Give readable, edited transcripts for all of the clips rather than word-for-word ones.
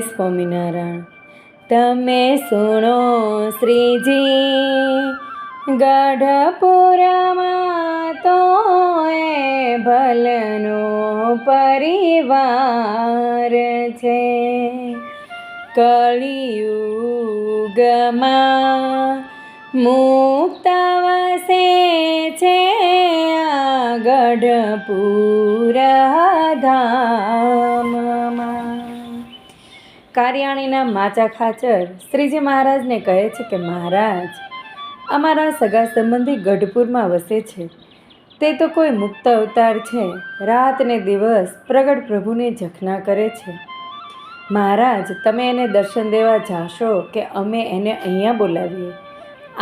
સ્વામિનારાયણ. તમે સુણો શ્રીજી, ગઢપુરમાં તો એ ભલનો પરિવાર છે. કળિયુગમાં મુક્ત વસે છે આ ગઢપુર ધામમાં. કારિયાણીના માચા ખાચર શ્રીજી મહારાજને કહે છે કે મહારાજ, અમારા સગા સંબંધી ગઢપુરમાં વસે છે. તે તો કોઈ મુક્ત અવતાર છે, રાત ને દિવસ પ્રગટ પ્રભુને જખના કરે છે. મહારાજ, તમે એને દર્શન દેવા જાશો કે અમે એને અહીંયા બોલાવીએ?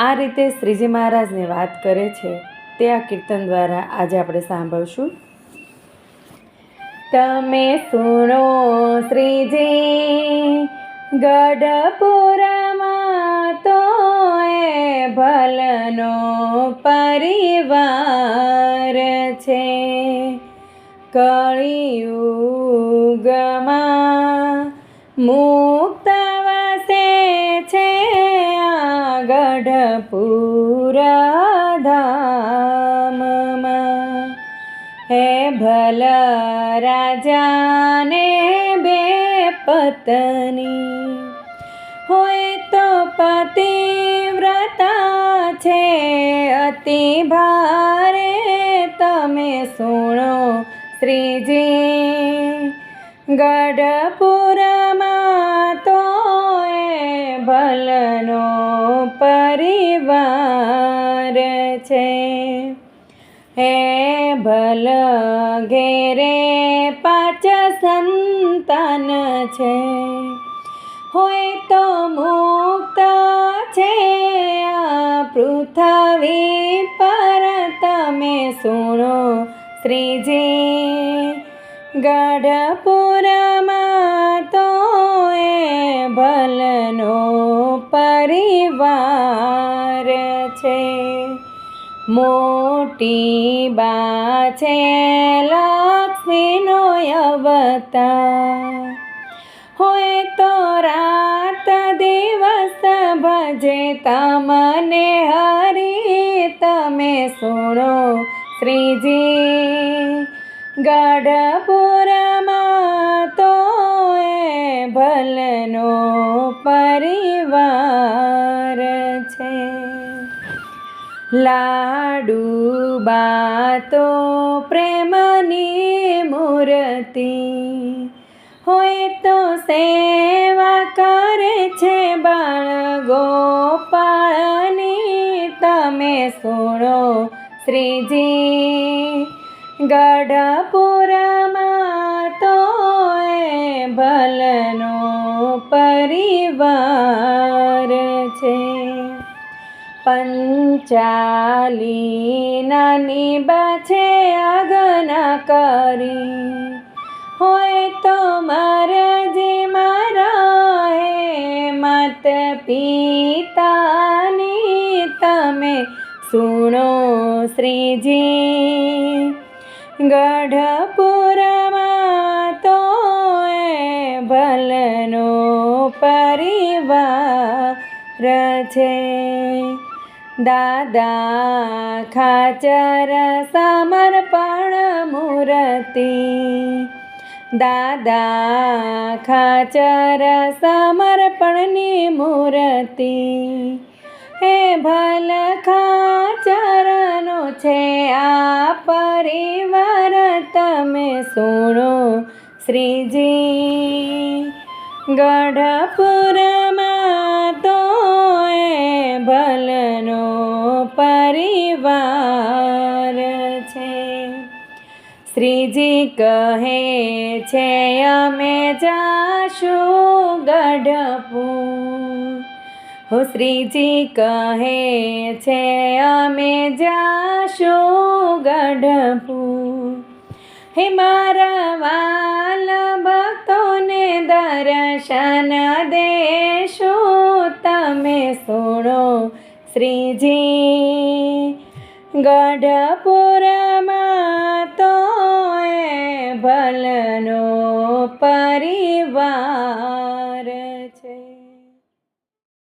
આ રીતે શ્રીજી મહારાજને વાત કરે છે. તે આ કીર્તન દ્વારા આજે આપણે સાંભળશું. તમે સુણો શ્રીજી, ગઢપુરમાં તો એ ભલનો પરિવાર છે. કળિયુગમાં મુક્ત વસે છે આ ગઢપુર ધામમાં. હે ભલા રાજાને બે પત્ની હોય તો પતિવ્રતા છે અતિ ભારે. તમે સુણો શ્રીજી, ગઢપુરમાં તો એ ભલનો પરિવાર છે. હે ભલ ઘેરે 5 સંતાન છે, હોય તો મુક્ત છે આ પૃથ્વી પર. તમે સુણો શ્રીજી, ગઢપુરમાં તો એ ભલનો પરિવાર છે. મોટી બા છે લક્ષ્મીનો અવતાર, હોય તો રાત દિવસ ભજે તમને હરી. તમે સુણો શ્રીજી, ગઢપુરમાં તો એ ભલનો પરિવાર છે. લાડુબા તો પ્રેમની મૂર્તિ, હોય તો સેવા કરે છે બાળ ગોપાળની. તમે સુણો શ્રીજી, ગઢપુરમાં તો એ ભલનો પરિવાર છે. પંચાલી નાની બા છે આજ્ઞા કરી, હોય તો મરજી મારા હે માત પિતાની. તમે સુણો શ્રીજી, ગઢપુરમાં તો એ ભલનો પરિવાર છે. દાદા ખાચર સમર્પણ મૂર્તિ, દાદા ખાચર સમર્પણની મૂર્તિ. હે ભલ ખાચરનો છે આ પરિવાર. તમે સુણો શ્રીજી, ગઢપુરમાં તો એ ભલનો પરિવાર છે. શ્રીજી કહે છે અમે જાશું ગઢપુર. હો શ્રીજી કહે છે અમે જાશું ગઢપુર. હે મારા વાલ ભક્તોને દર્શન દેશું. તમે સુણો શ્રીજી, ગઢપુરમાં તો એ ભલનો પરિવાર